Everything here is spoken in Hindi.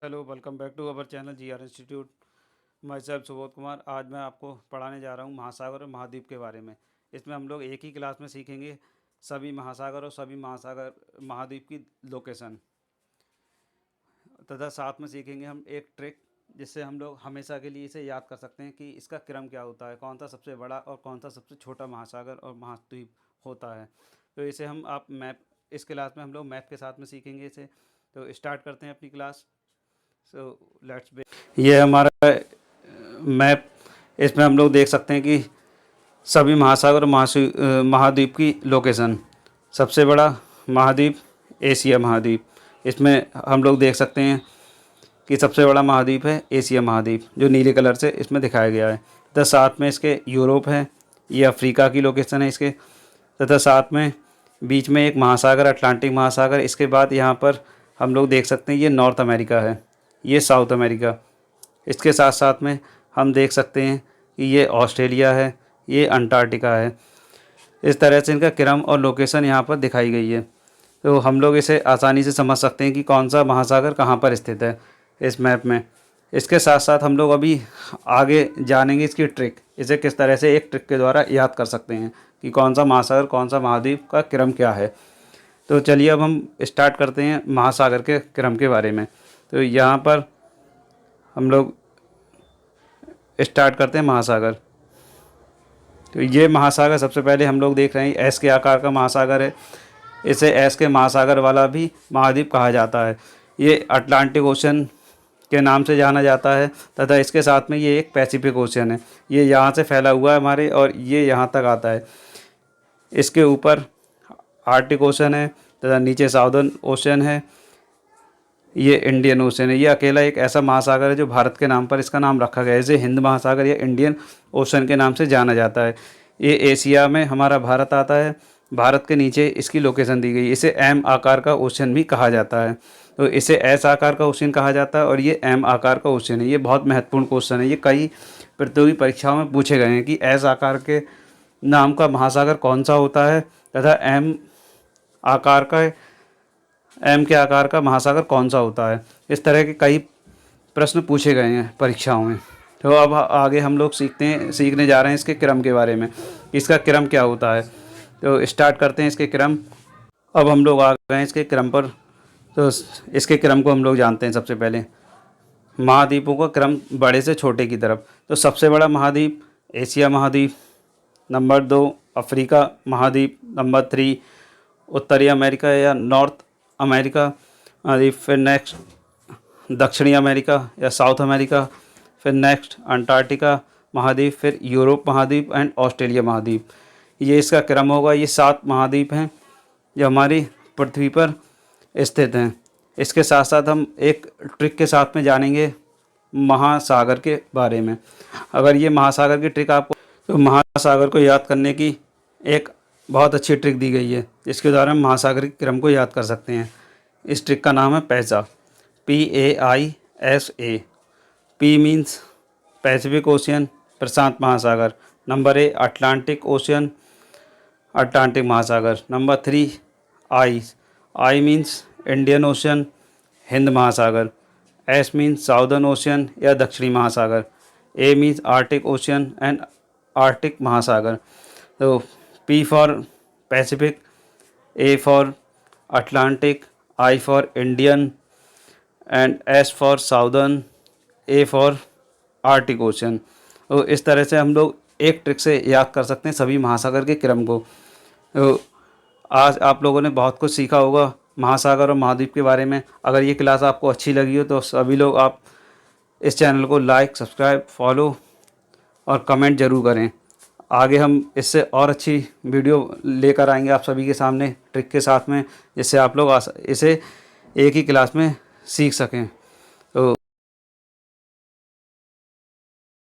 Hello, welcome back to our channel GR institute. मैं सेल्फ सुबोध कुमार। आज मैं आपको पढ़ाने जा रहा हूँ महासागर और महाद्वीप के बारे में। इसमें हम लोग एक ही क्लास में सीखेंगे सभी महासागर और सभी महाद्वीप की लोकेशन, तथा साथ में सीखेंगे हम एक ट्रिक जिससे हम लोग हमेशा के लिए इसे याद कर सकते हैं कि इसका क्रम क्या होता है, कौन सा सबसे बड़ा और कौन सा सबसे छोटा महासागर और महाद्वीप होता है। तो इसे हम इस क्लास में हम लोग मैप के साथ में सीखेंगे इसे। तो स्टार्ट करते हैं अपनी क्लास। ये हमारा मैप। इसमें हम लोग देख सकते हैं कि सभी महासागर और महाद्वीप की लोकेशन। सबसे बड़ा महाद्वीप एशिया महाद्वीप। इसमें हम लोग देख सकते हैं कि सबसे बड़ा महाद्वीप है एशिया महाद्वीप, जो नीले कलर से इसमें दिखाया गया है। तथा साथ में इसके यूरोप है, ये अफ्रीका की लोकेशन है इसके। तथा साथ में बीच में एक महासागर अटलांटिक महासागर। इसके बाद यहाँ पर हम लोग देख सकते हैं ये नॉर्थ अमेरिका है, ये साउथ अमेरिका। इसके साथ साथ में हम देख सकते हैं कि ये ऑस्ट्रेलिया है, ये अंटार्कटिका है। इस तरह से इनका क्रम और लोकेशन यहाँ पर दिखाई गई है। तो हम लोग इसे आसानी से समझ सकते हैं कि कौन सा महासागर कहाँ पर स्थित है इस मैप में। इसके साथ साथ हम लोग अभी आगे जानेंगे इसकी ट्रिक, इसे किस तरह से एक ट्रिक के द्वारा याद कर सकते हैं कि कौन सा महासागर कौन सा महाद्वीप का क्रम क्या है। तो चलिए अब हम स्टार्ट करते हैं महासागर के क्रम के बारे में। तो यहाँ पर हम लोग स्टार्ट करते हैं महासागर। तो ये महासागर सबसे पहले हम लोग देख रहे हैं एस के आकार का महासागर है। इसे एस के महासागर वाला भी महाद्वीप कहा जाता है। ये अटलांटिक ओशन के नाम से जाना जाता है। तथा इसके साथ में ये एक पैसिफिक ओशन है, ये यहाँ से फैला हुआ है हमारे, और ये यहाँ तक आता है। इसके ऊपर आर्कटिक ओशन है तथा नीचे साउदर्न ओशन है, ये इंडियन ओशन है। ये अकेला एक ऐसा महासागर है जो भारत के नाम पर इसका नाम रखा गया है। इसे हिंद महासागर या इंडियन ओशन के नाम से जाना जाता है। ये एशिया में हमारा भारत आता है। भारत के नीचे इसकी लोकेशन दी गई। इसे एम आकार का ओशन भी कहा जाता है। तो इसे एस आकार का ओशन कहा जाता है और ये एम आकार का ओशन है। ये बहुत महत्वपूर्ण क्वेश्चन है, ये कई प्रतियोगी परीक्षाओं में पूछे गए हैं कि एस आकार के नाम का महासागर कौन सा होता है तथा एम के आकार का महासागर कौन सा होता है। इस तरह के कई प्रश्न पूछे गए हैं परीक्षाओं में। तो अब आगे हम लोग सीखने जा रहे हैं इसके क्रम के बारे में, इसका क्रम क्या होता है। तो स्टार्ट करते हैं इसके क्रम। अब हम लोग आ गए हैं इसके क्रम पर। तो इसके क्रम को हम लोग जानते हैं। सबसे पहले महाद्वीपों का क्रम बड़े से छोटे की तरफ। तो सबसे बड़ा महाद्वीप एशिया महाद्वीप, नंबर 2 अफ्रीका महाद्वीप, नंबर 3 उत्तरी अमेरिका या नॉर्थ अमेरिका महाद्वीप, फिर नेक्स्ट दक्षिणी अमेरिका या साउथ अमेरिका, फिर नेक्स्ट अंटार्कटिका महाद्वीप, फिर यूरोप महाद्वीप एंड ऑस्ट्रेलिया महाद्वीप। ये इसका क्रम होगा। ये 7 महाद्वीप हैं जो हमारी पृथ्वी पर स्थित हैं। इसके साथ साथ हम एक ट्रिक के साथ में जानेंगे महासागर के बारे में। अगर ये महासागर की ट्रिक आपको, तो महासागर को याद करने की एक बहुत अच्छी ट्रिक दी गई है जिसके द्वारा हम महासागर के क्रम को याद कर सकते हैं। इस ट्रिक का नाम है पैसा, PAISA। P means Pacific Ocean, प्रशांत महासागर। Number A Atlantic Ocean, Atlantic महासागर। Number 3 I means Indian Ocean, Hind महासागर। एस मीन्स साउदर्न ओशियन या दक्षिणी महासागर। A means Arctic Ocean and Arctic महासागर। तो P for Pacific, A for Atlantic, I for Indian and S for Southern, A for Arctic Ocean. तो इस तरह से हम लोग एक ट्रिक से याद कर सकते हैं सभी महासागर के क्रम को। तो आज आप लोगों ने बहुत कुछ सीखा होगा महासागर और महाद्वीप के बारे में। अगर ये क्लास आपको अच्छी लगी हो तो सभी लोग आप इस चैनल को लाइक, सब्सक्राइब, फॉलो और कमेंट ज़रूर करें। आगे हम इससे और अच्छी वीडियो लेकर आएंगे आप सभी के सामने ट्रिक के साथ में, जिससे आप लोग इसे एक ही क्लास में सीख सकें।